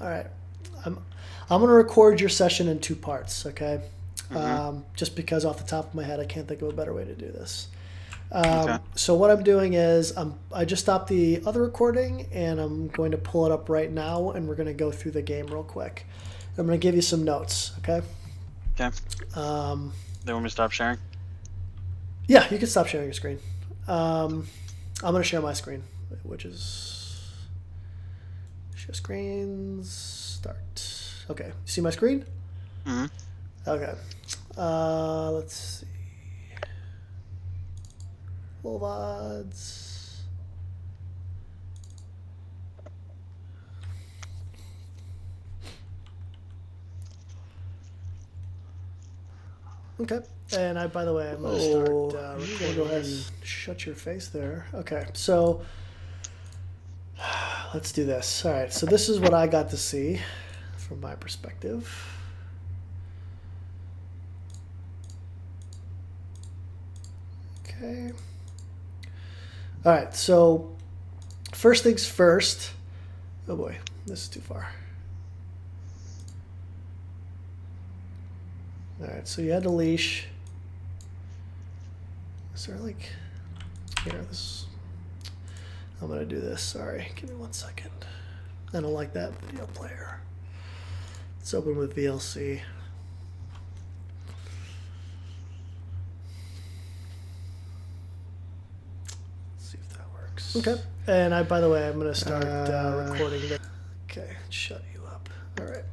All right. I'm going to record your session in two parts, okay? Mm-hmm. Just because off the top of my head, I can't think of a better way to do this. Okay. So what I'm doing is I just stopped the other recording and I'm going to pull it up right now and we're going to go through the game real quick. I'm going to give you some notes, okay? Okay. Um, They want me to stop sharing? yeah, you can stop sharing your screen. I'm going to share my screen, which is share screens, start. Okay, you see my screen? Mm-hmm. Okay. Let's see. Full VODs. Okay. And by the way, I'm going to start recording. Go ahead and shut your face there. Okay. So let's do this. All right. So this is what I got to see from my perspective. Okay. All right. So first things first. Oh boy, this is too far. All right. So you had the leash. Is there like here? This. I'm gonna do this. Sorry. Give me 1 second. I don't like that video player. Let's open with VLC. Let's see if that works. Okay. And by the way, I'm going to start recording. Okay. Shut you up. All right.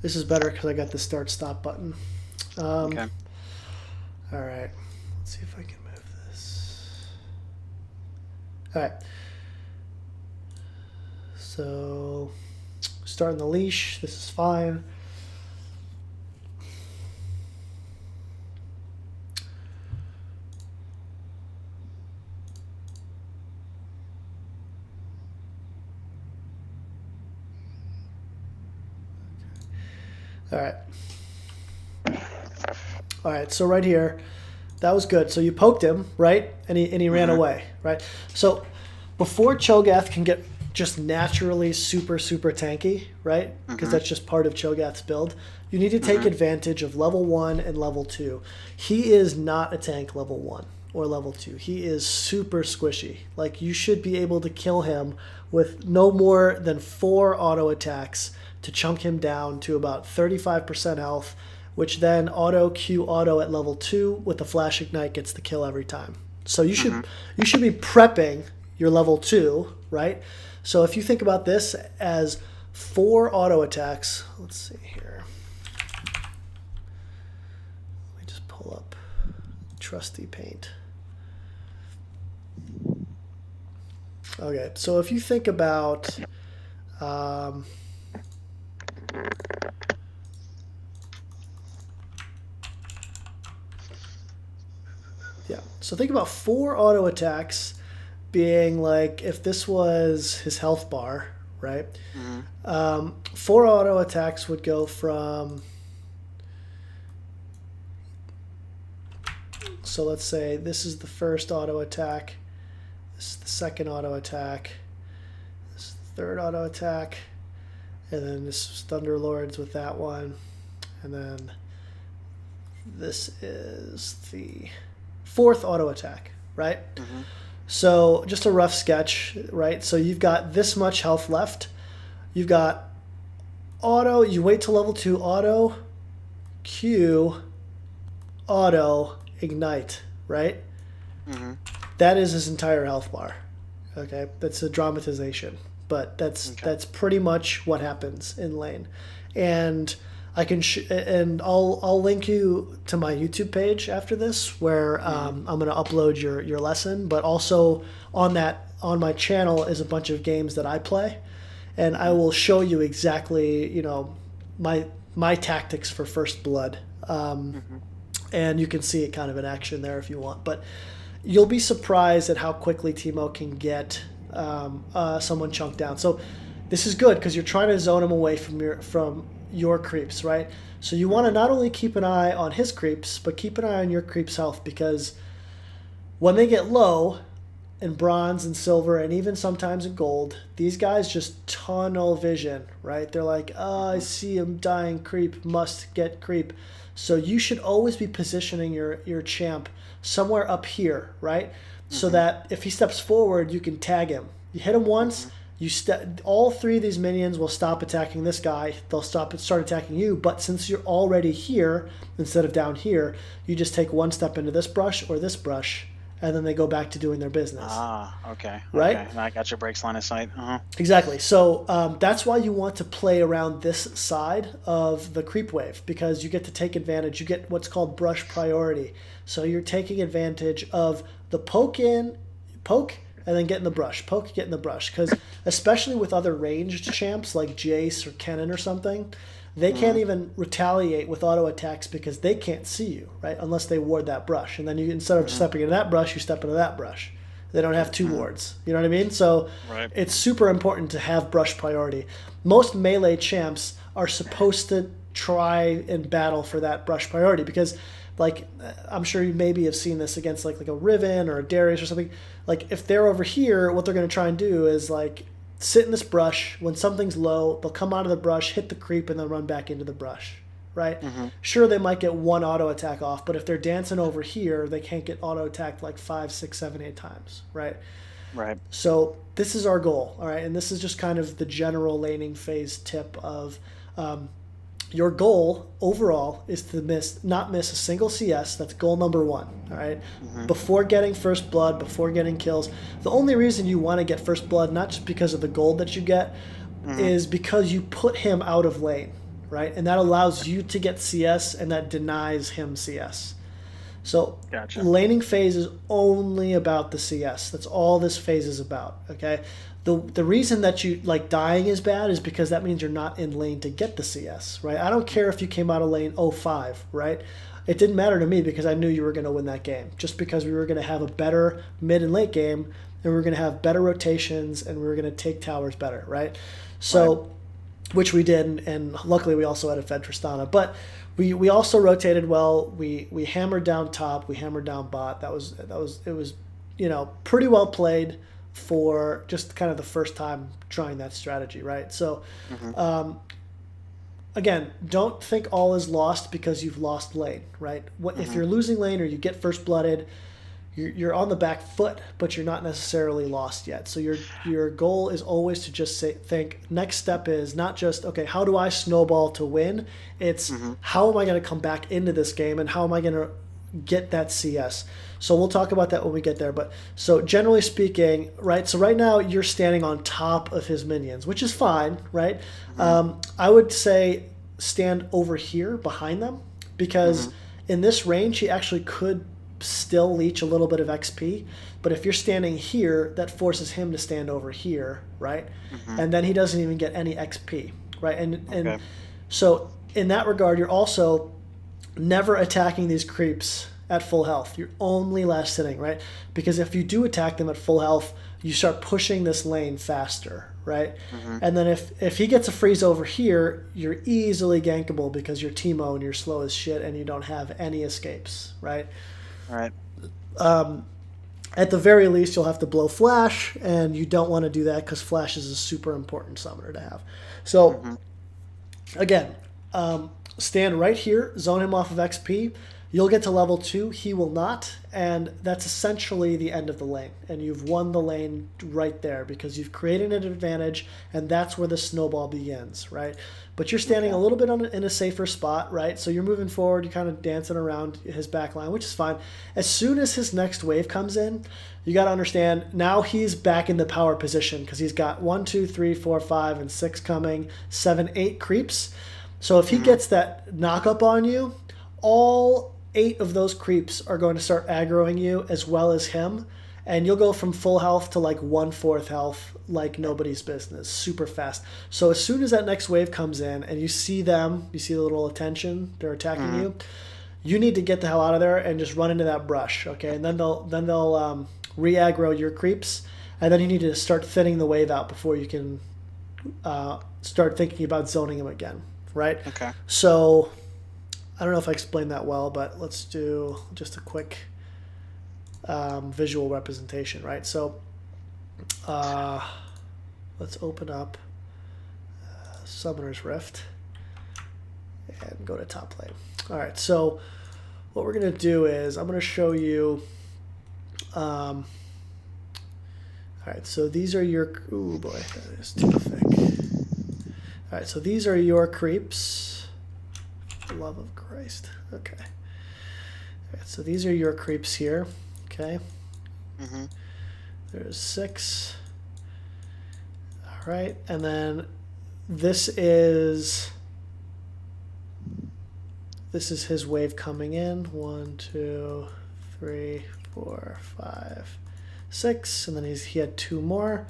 This is better because I got the start stop button. Okay. All right. Let's see if I can move this. All right. So starting the leash. This is fine. All right. All right. So right here, that was good. So you poked him, right? And he ran away, right? So before Cho'Gath can get just naturally super tanky, right? Because that's just part of Cho'Gath's build. You need to take advantage of level 1 and level 2. He is not a tank level 1 or level 2. He is super squishy. Like you should be able to kill him with no more than 4 auto attacks to chunk him down to about 35% health, which then Q auto at level 2 with the flash ignite gets the kill every time. So you should be prepping your level 2, right? So if you think about this as 4 auto attacks, let's see here. Let me just pull up trusty paint. Okay, so if you think about so think about 4 auto attacks being like if this was his health bar, right? 4 auto attacks would go from. So let's say this is the first auto attack, this is the second auto attack, this is the third auto attack, and then this is Thunderlords with that one, and then this is the 4th auto attack, right? So just a rough sketch, right? So you've got this much health left. You've got auto, you wait till level 2, auto, Q, auto, ignite, right? That is his entire health bar. Okay, that's a dramatization, but that's pretty much what happens in lane. And I can and I'll link you to my YouTube page after this, where I'm going to upload your lesson. But also on my channel is a bunch of games that I play, and I will show you exactly my tactics for First Blood, and you can see it kind of in action there if you want. But you'll be surprised at how quickly Teemo can get someone chunked down. So this is good because you're trying to zone him away from your creeps, right? So you want to not only keep an eye on his creeps, but keep an eye on your creeps' health, because when they get low, in bronze and silver and even sometimes in gold, these guys just tunnel vision, right? They're like, oh, I see him dying, creep, must get creep. So you should always be positioning your champ somewhere up here, right? So that if he steps forward, you can tag him. You hit him once, all 3 of these minions will stop attacking this guy. They'll start attacking you. But since you're already here instead of down here, you just take 1 step into this brush or this brush, and then they go back to doing their business. Okay. Right? Okay. I got your breaks line of sight. Exactly. So that's why you want to play around this side of the creep wave, because you get to take advantage. You get what's called brush priority. So you're taking advantage of the poke, and then get in the brush. Poke, get in the brush. Because especially with other ranged champs like Jace or Kennen or something, they can't even retaliate with auto attacks because they can't see you, right? Unless they ward that brush. And then you, instead of stepping into that brush, you step into that brush. They don't have 2 wards. You know what I mean? So it's super important to have brush priority. Most melee champs are supposed to try and battle for that brush priority because, like, I'm sure you maybe have seen this against like a Riven or a Darius or something. Like, if they're over here, what they're going to try and do is like sit in this brush. When something's low, they'll come out of the brush, hit the creep, and then run back into the brush, right? Sure, they might get 1 auto attack off, but if they're dancing over here, they can't get auto attacked like 5, 6, 7, 8 times, right? Right. So this is our goal, all right? And this is just kind of the general laning phase tip of your goal overall is to not miss a single CS. That's goal number 1, all right? Before getting first blood, before getting kills. The only reason you want to get first blood, not just because of the gold that you get, is because you put him out of lane, right? And that allows you to get CS, and that denies him CS. So laning phase is only about the CS. That's all this phase is about, okay? The reason that you like dying is bad is because that means you're not in lane to get the CS, right? I don't care if you came out of lane 05, right? It didn't matter to me because I knew you were going to win that game, just because we were going to have a better mid and late game, and we were going to have better rotations, and we were going to take towers better, right? So, which we did, and luckily we also had a Fed Tristana, but we also rotated well. We hammered down top, we hammered down bot. It was pretty well played for just kind of the first time trying that strategy, right? So, again, don't think all is lost because you've lost lane, right? If you're losing lane or you get first blooded, you're on the back foot, but you're not necessarily lost yet. So your goal is always to just think next step is not just, okay, how do I snowball to win? It's how am I going to come back into this game, and how am I going to get that CS? So we'll talk about that when we get there. But so generally speaking, right, so right now you're standing on top of his minions, which is fine, right? I would say stand over here behind them, because in this range he actually could still leech a little bit of XP, but if you're standing here, that forces him to stand over here, right? And then he doesn't even get any XP, right? And so in that regard, you're also never attacking these creeps at full health. You're only last sitting, right? Because if you do attack them at full health, you start pushing this lane faster, right? And then if he gets a freeze over here, you're easily gankable because you're Teemo and you're slow as shit and you don't have any escapes, right? Right. At the very least, you'll have to blow Flash, and you don't want to do that because Flash is a super important summoner to have. So, again, stand right here, zone him off of XP. You'll get to level 2, he will not, and that's essentially the end of the lane. And you've won the lane right there because you've created an advantage, and that's where the snowball begins, right? But you're standing a little bit in a safer spot, right? So you're moving forward, you're kind of dancing around his back line, which is fine. As soon as his next wave comes in, you got to understand, now he's back in the power position because he's got 1, 2, 3, 4, 5, and 6 coming, 7, 8 creeps. So if he gets that knock up on you, all 8 of those creeps are going to start aggroing you as well as him, and you'll go from full health to like 1/4 health like nobody's business, super fast. So as soon as that next wave comes in and you see them, you see the little attention, they're attacking you, you need to get the hell out of there and just run into that brush, okay? And then they'll re-aggro your creeps, and then you need to start thinning the wave out before you can start thinking about zoning them again, right? Okay. So I don't know if I explained that well, but let's do just a quick visual representation, right? So let's open up Summoner's Rift and go to top lane. All right, so what we're going to do is I'm going to show you. All right, so these are your. Ooh boy, that is too thick. All right, so these are your creeps. For the love of Christ. Okay. All right, so these are your creeps here. Okay. Mm-hmm. There's 6. All right, and then this is his wave coming in. 1, 2, 3, 4, 5, 6, and then he had 2 more.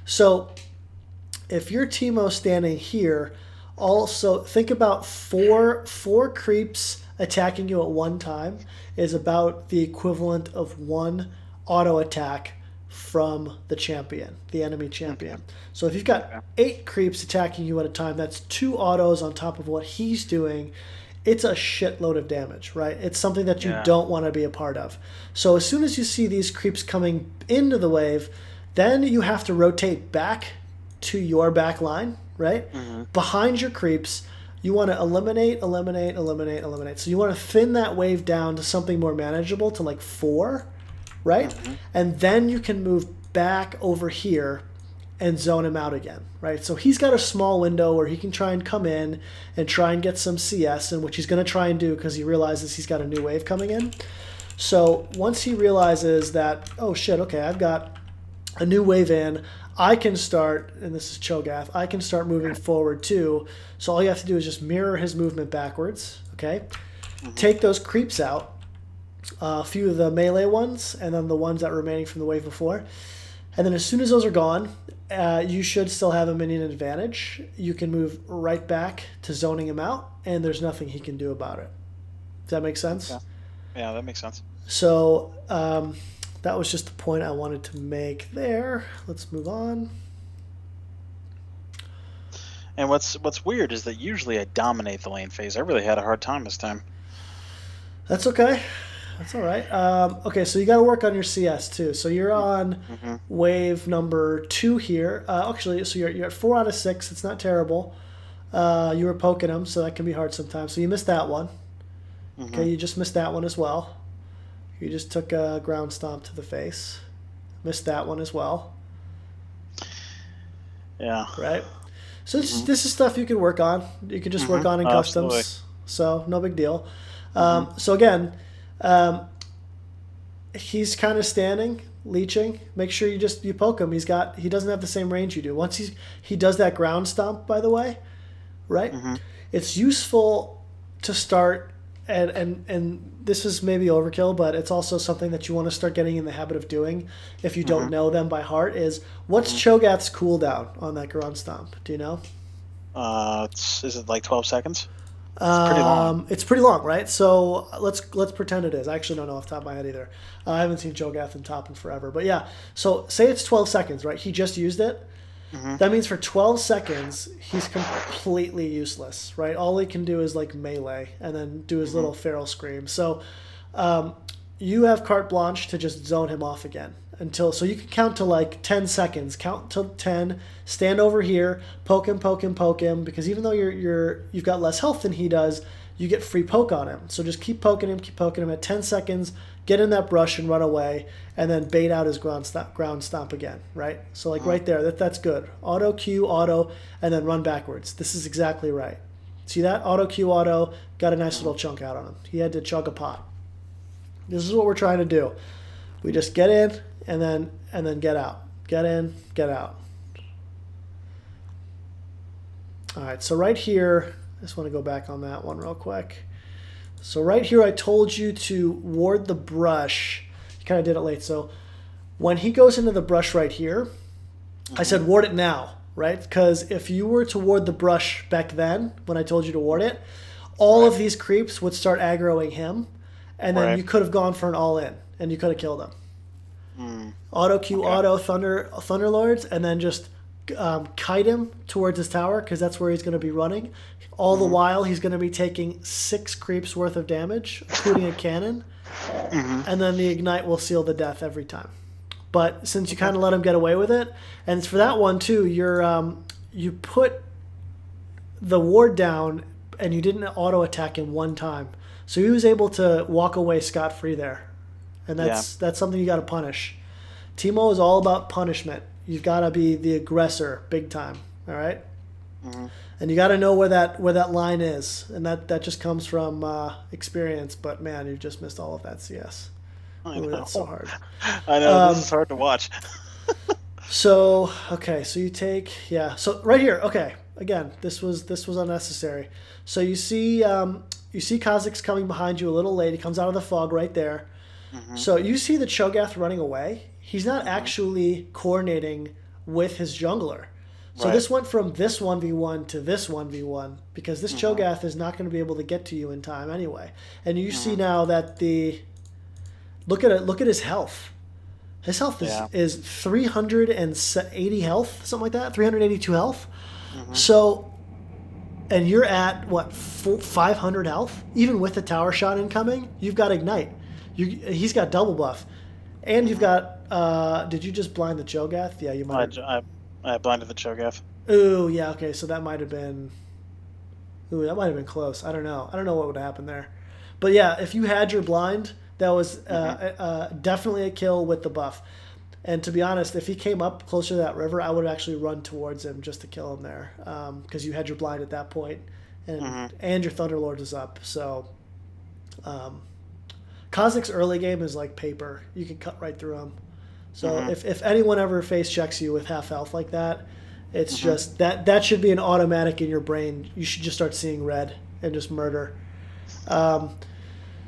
So if you're Teemo standing here, also think about four creeps attacking you at one time is about the equivalent of 1 auto attack from the champion, the enemy champion. So if you've got 8 creeps attacking you at a time, that's 2 autos on top of what he's doing. It's a shitload of damage, right? It's something that you don't want to be a part of. So as soon as you see these creeps coming into the wave, then you have to rotate back to your back line, right? Mm-hmm. Behind your creeps, you want to eliminate. So you want to thin that wave down to something more manageable, to like 4, right? Mm-hmm. And then you can move back over here and zone him out again, right? So he's got a small window where he can try and come in and try and get some CS, and which he's going to try and do because he realizes he's got a new wave coming in. So once he realizes that, oh shit, okay, I've got a new wave in, I can start, and this is Cho'Gath, I can start moving forward too. So all you have to do is just mirror his movement backwards, okay? Mm-hmm. Take those creeps out, a few of the melee ones, and then the ones that were remaining from the wave before. And then as soon as those are gone, you should still have a minion advantage. You can move right back to zoning him out, and there's nothing he can do about it. Does that make sense? Yeah, that makes sense. So that was just the point I wanted to make there. Let's move on. And what's weird is that usually I dominate the lane phase. I really had a hard time this time. That's okay. That's all right. Okay, so you got to work on your CS too. So you're on wave number 2 here. Actually, so you're at 4 out of 6. It's not terrible. You were poking him, so that can be hard sometimes. So you missed that one. Mm-hmm. Okay, you just missed that one as well. You just took a ground stomp to the face. Missed that one as well. Yeah. Right? So this is stuff you can work on. You can just work on in customs. Absolutely. So no big deal. So again, he's kind of standing, leeching. Make sure you poke him. He doesn't have the same range you do. Once he does that ground stomp, by the way, right? Mm-hmm. It's useful to start, and this is maybe overkill, but it's also something that you want to start getting in the habit of doing if you don't know them by heart, is what's Cho'Gath's cooldown on that ground stomp? Do you know? Is it like 12 seconds? It's pretty long. It's pretty long, right? So let's pretend it is. I actually don't know off the top of my head either. I haven't seen Cho'Gath in top in forever. But yeah, so say it's 12 seconds, right? He just used it. Mm-hmm. That means for 12 seconds, he's completely useless, right? All he can do is like melee and then do his little feral scream. So you have carte blanche to just zone him off again. So you can count to like 10 seconds. Count to 10. Stand over here. Poke him. Because even though you've got less health than he does, you get free poke on him. So just keep poking him. At 10 seconds, get in that brush and run away, and then bait out his ground stomp again. Right. So like right there, that's good. Auto Q, auto, and then run backwards. This is exactly right. See that? Auto Q, auto. Got a nice little chunk out on him. He had to chug a pot. This is what we're trying to do. We just get in and then get out. Get in, get out. All right, so right here, I just want to go back on that one real quick. So right here, I told you to ward the brush. You kind of did it late. So when he goes into the brush right here, I said ward it now, right? Because if you were to ward the brush back then, when I told you to ward it, all of these creeps would start aggroing him, and then you could have gone for an all-in, and you could have killed him. Auto Q, auto, Thunderlords, and then just kite him towards his tower, because that's where he's going to be running. All the while, he's going to be taking 6 creeps worth of damage, including a cannon. and then the ignite will seal the death every time. But since you kind of let him get away with it, and it's for that one too, you put the ward down and you didn't auto attack him one time, so he was able to walk away scot free there, and that's something you got to punish. Teemo is all about punishment. You've got to be the aggressor big time. All right? And you got to know where that line is, and that just comes from experience. But man, you've just missed all of that CS. I know. That's so hard. I know, this is hard to watch. So you take So right here, okay. Again, this was unnecessary. So you see Kha'Zix coming behind you a little late. He comes out of the fog right there. So you see the Cho'Gath running away. He's not actually coordinating with his jungler. So this went from this 1v1 to this 1v1 because this Cho'Gath is not going to be able to get to you in time anyway. And you see now that look at his health. His health is 380 health, something like that, 382 health. So, and you're at what 500 health, even with the tower shot incoming. You've got ignite. He's got double buff, and you've got. Did you just blind the Cho'Gath? Yeah, you might. I blinded the Cho'Gath. Ooh, yeah, okay, so that might have been. Ooh, that might have been close. I don't know what would happen there, but yeah, if you had your blind, that was definitely a kill with the buff. And to be honest, if he came up closer to that river, I would actually run towards him just to kill him there, because you had your blind at that point, and your Thunderlord is up. So, Kha'Zix early game is like paper; you can cut right through him. So if anyone ever face checks you with half health like that, it's just that should be an automatic in your brain. You should just start seeing red and just murder.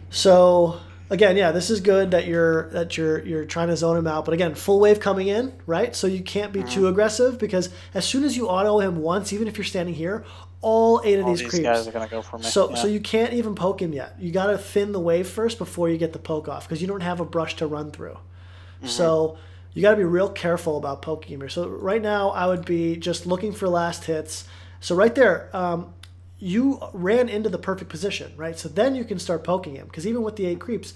So again, yeah, this is good that you're trying to zone him out. But again, full wave coming in, right? So you can't be too aggressive because as soon as you auto him once, even if you're standing here, all 8 of these creeps guys are gonna go for me. So you can't even poke him yet. You got to thin the wave first before you get the poke off because you don't have a brush to run through. So you got to be real careful about poking him here. So right now, I would be just looking for last hits. So right there, you ran into the perfect position, right? So then you can start poking him because even with the 8 creeps,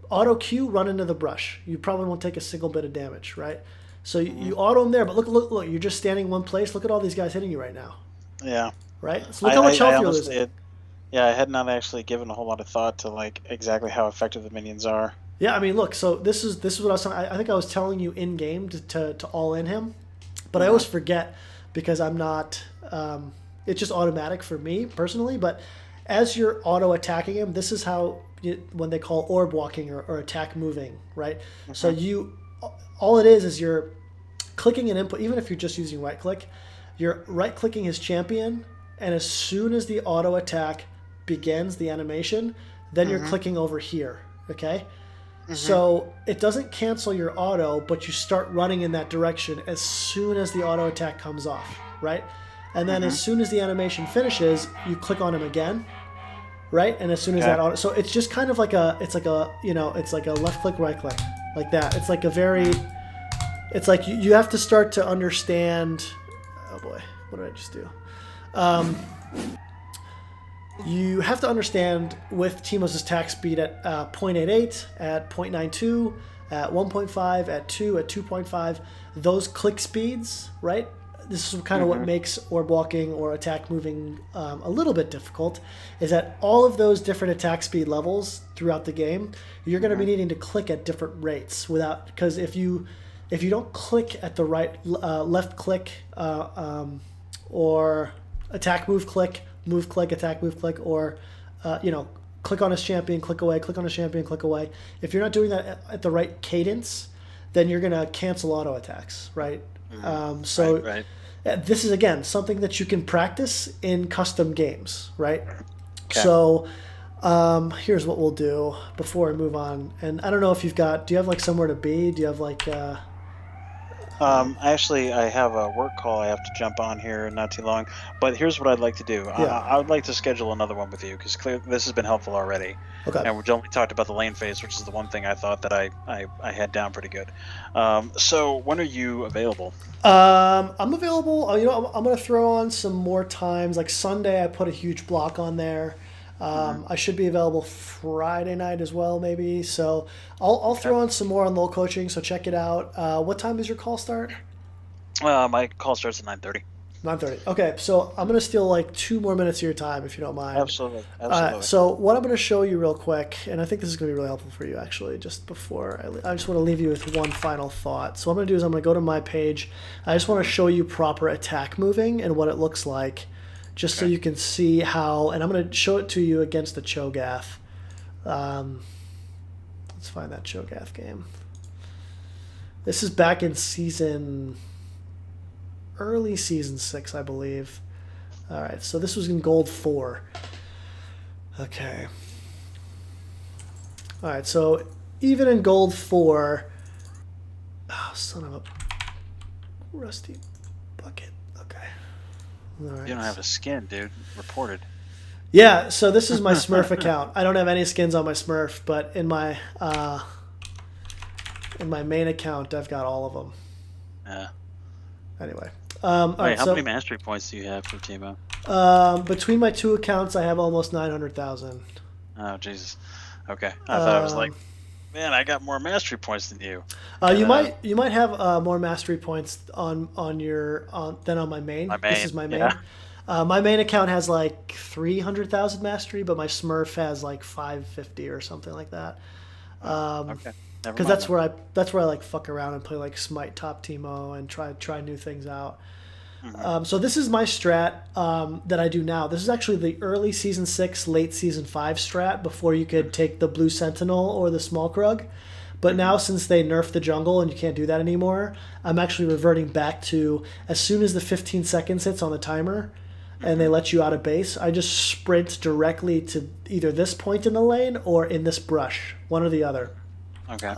auto Q, run into the brush. You probably won't take a single bit of damage, right? So you auto him there, but look, you're just standing in one place. Look at all these guys hitting you right now. Yeah. Right? So look how much health you're losing. I had not actually given a whole lot of thought to like exactly how effective the minions are. Yeah, I mean, look. So this is what I was. I think I was telling you in game to all in him, but I always forget because I'm not. It's just automatic for me personally. But as you're auto attacking him, this is how when they call orb walking or attack moving, right? So all it is you're clicking an input. Even if you're just using right click, you're right clicking his champion, and as soon as the auto attack begins the animation, then you're clicking over here. Okay. So it doesn't cancel your auto, but you start running in that direction as soon as the auto attack comes off, right? And then as soon as the animation finishes, you click on him again, right? And as soon as that auto, so it's just kind of like it's like a left click, right click, like that. It's like it's like you have to start to understand. Oh boy, what did I just do? You have to understand with Teemo's attack speed at 0.88, at 0.92, at 1.5, at 2, at 2.5, those click speeds, right? This is kind of what makes orb walking or attack moving a little bit difficult, is that all of those different attack speed levels throughout the game, you're going to be needing to click at different rates because if you don't click at the right left click or attack move click, attack, move, click, or, click on his champion, click away, click on his champion, click away. If you're not doing that at the right cadence, then you're going to cancel auto attacks, right? Right. This is, again, something that you can practice in custom games, right? Okay. So here's what we'll do before I move on. And I don't know if do you have like somewhere to be? Do you have like... Actually, I have a work call I have to jump on here not too long. But here's what I'd like to do. Yeah. I would like to schedule another one with you because clearly this has been helpful already. Okay. And we've only talked about the lane phase, which is the one thing I thought that I had down pretty good. So when are you available? I'm available. I'm going to throw on some more times. Like Sunday, I put a huge block on there. I should be available Friday night as well, maybe. So I'll throw in some more on LOL coaching. So check it out. What time does your call start? My call starts at 9:30. 9:30. Okay, so I'm gonna steal like 2 more minutes of your time if you don't mind. Absolutely. So what I'm gonna show you real quick, and I think this is gonna be really helpful for you actually. Just before I just want to leave you with one final thought. So what I'm gonna do is I'm gonna go to my page. I just want to show you proper attack moving and what it looks like, just so you can see how. And I'm gonna show it to you against the Cho'Gath. Let's find that Cho'Gath game. This is back in early season 6, I believe. All right, so this was in gold 4. Okay. All right, so even in gold 4, oh, son of a rusty bucket. Okay. All right. You don't have a skin, dude. Reported. Yeah, so this is my Smurf account. I don't have any skins on my Smurf, but in my main account, I've got all of them. Yeah. Anyway. Wait, how many mastery points do you have for Teemo? Between my 2 accounts, I have almost 900,000. Oh, Jesus. Okay. I thought I was like, man, I got more mastery points than you. You might have more mastery points than on my main. This is my main. Yeah. My main account has like 300,000 mastery, but my Smurf has like 550 or something like that. Okay. Because that's where I like fuck around and play like Smite top Teemo and try new things out. So this is my strat that I do now. This is actually the early season 6, late season 5 strat before you could take the blue sentinel or the small krug. But now since they nerfed the jungle and you can't do that anymore, I'm actually reverting back to as soon as the 15 seconds hits on the timer and they let you out of base, I just sprint directly to either this point in the lane or in this brush, one or the other. Okay.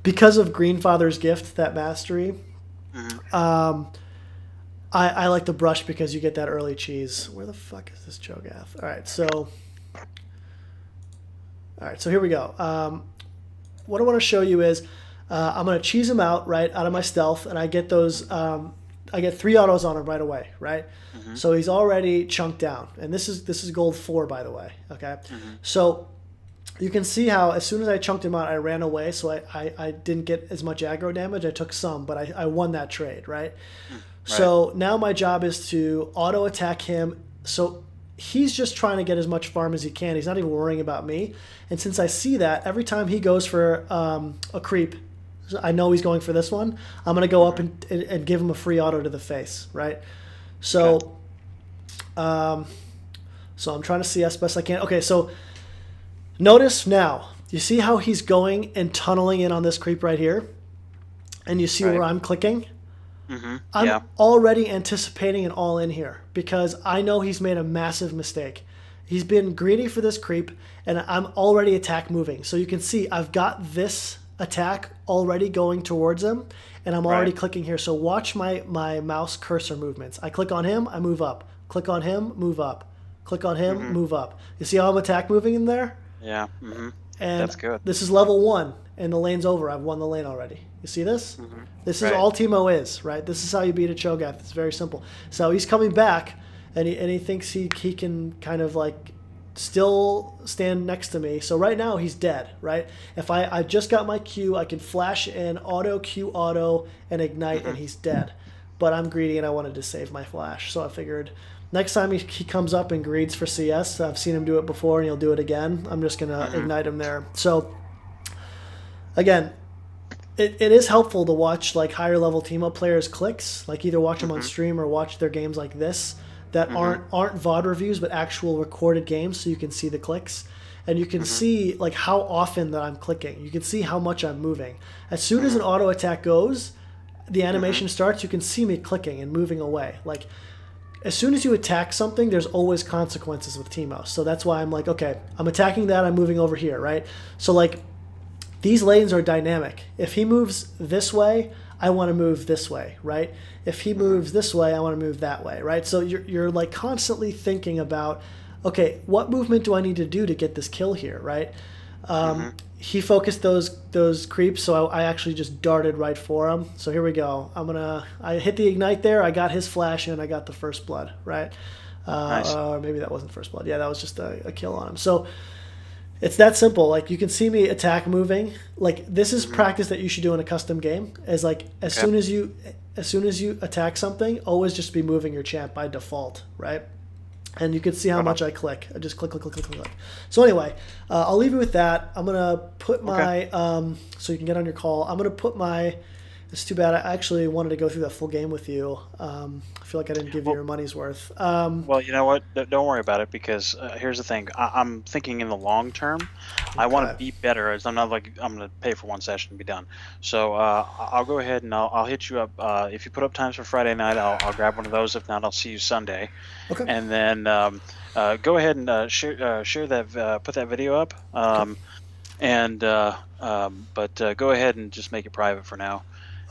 Because of Greenfather's gift, that mastery, I like the brush because you get that early cheese. Where the fuck is this Cho'Gath? All right, so here we go. What I want to show you is I'm going to cheese him out right out of my stealth, and I get those. I get 3 autos on him right away, right? So he's already chunked down, and this is gold 4, by the way. Okay, so you can see how as soon as I chunked him out, I ran away, so I didn't get as much aggro damage. I took some, but I won that trade, right? So now my job is to auto attack him. So he's just trying to get as much farm as he can. He's not even worrying about me. And since I see that, every time he goes for a creep, I know he's going for this one, I'm going to go up and give him a free auto to the face, right? So, so I'm trying to see as best I can. Okay, so notice now, you see how he's going and tunneling in on this creep right here? And you see where I'm clicking? I'm already anticipating an all-in here because I know he's made a massive mistake. He's been greedy for this creep, and I'm already attack moving. So you can see I've got this attack already going towards him, and I'm already clicking here. So watch my mouse cursor movements. I click on him, I move up. Click on him, move up. Click on him, move up. You see how I'm attack moving in there? Yeah. And that's good. This is level 1, and the lane's over. I've won the lane already. You see this? This is all Teemo is, right? This is how you beat a Cho'Gath. It's very simple. So he's coming back, and he thinks he can kind of like still stand next to me. So right now he's dead, right? If I just got my Q, I can flash in auto, Q auto, and ignite, and he's dead. But I'm greedy, and I wanted to save my flash. So I figured next time he comes up and greeds for CS, I've seen him do it before, and he'll do it again. I'm just going to ignite him there. So again, it is helpful to watch like higher level Teemo players' clicks, like either watch them on stream or watch their games like this that aren't VOD reviews but actual recorded games, so you can see the clicks and you can see like how often that I'm clicking. You can see how much I'm moving. As soon as an auto attack goes, the animation starts. You can see me clicking and moving away. Like as soon as you attack something, there's always consequences with Teemo. So that's why I'm like, okay, I'm attacking that. I'm moving over here, right? So like. These lanes are dynamic. If he moves this way, I want to move this way, right? If he moves this way, I want to move that way, right? So you're like constantly thinking about, okay, what movement do I need to do to get this kill here, right? He focused those creeps, so I actually just darted right for him. So here we go. I hit the ignite there. I got his flash and I got the first blood, right? Nice. Or maybe that wasn't first blood. Yeah, that was just a kill on him. So it's that simple. Like, you can see me attack moving. Like, this is practice that you should do in a custom game. As like as soon as you attack something, always just be moving your champ by default, right? And you can see how much I click. I just click, click, click, click, click, click. So anyway, I'll leave you with that. I'm gonna put my so you can get on your call. I'm gonna put my. It's too bad. I actually wanted to go through that full game with you. I feel like I didn't give you your money's worth. Well, you know what? Don't worry about it, because here's the thing. I'm thinking in the long term. I want to be better. I'm not like I'm going to pay for one session and be done. So I'll go ahead and I'll hit you up. If you put up times for Friday night, I'll grab one of those. If not, I'll see you Sunday. Okay. And then go ahead and share that, put that video up. And but go ahead and just make it private for now.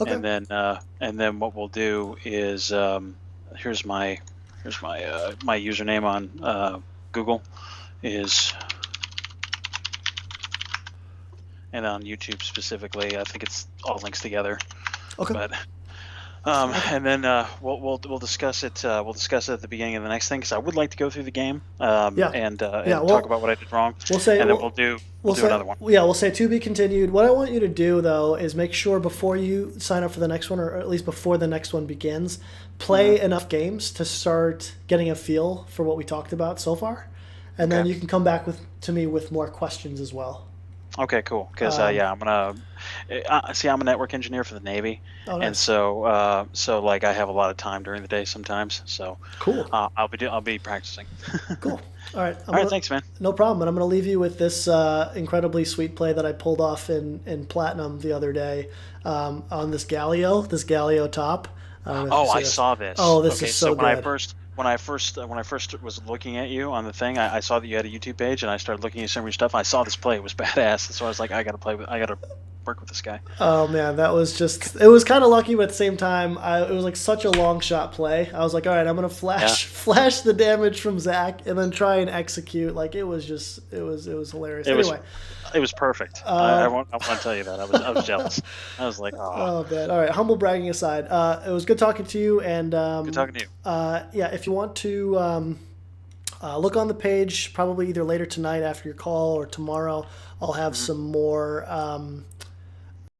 Okay. And then what we'll do is here's my my username on Google is, and on YouTube specifically, I think it's all links together. Okay. But and then we'll discuss it. We'll discuss it at the beginning of the next thing, because I would like to go through the game and talk about what I did wrong. We'll say, and then we'll do another one. Yeah, we'll say to be continued. What I want you to do, though, is make sure before you sign up for the next one, or at least before the next one begins, play enough games to start getting a feel for what we talked about so far, and then you can come back to me with more questions as well. Okay, cool. Because I'm gonna see. I'm a network engineer for the Navy, and so like I have a lot of time during the day sometimes. So cool. I'll be practicing. Cool. All right. All right. Thanks, man. No problem. And I'm gonna leave you with this incredibly sweet play that I pulled off in Platinum the other day on this Galio top. I saw this. Oh, this is so good. When I first was looking at you on the thing, I saw that you had a YouTube page, and I started looking at some of your stuff. I saw this play; it was badass. So I was like, I gotta work with this guy. Oh man, that was it was kind of lucky, but at the same time, it was like such a long shot play. I was like, all right, I'm gonna flash the damage from Zach, and then try and execute. Like it was hilarious. Anyway. It was perfect. I want to tell you that. I was jealous. I was like, oh man. All right. Humble bragging aside, it was good talking to you. And good talking to you. Yeah, if you want to look on the page, probably either later tonight after your call or tomorrow, I'll have some more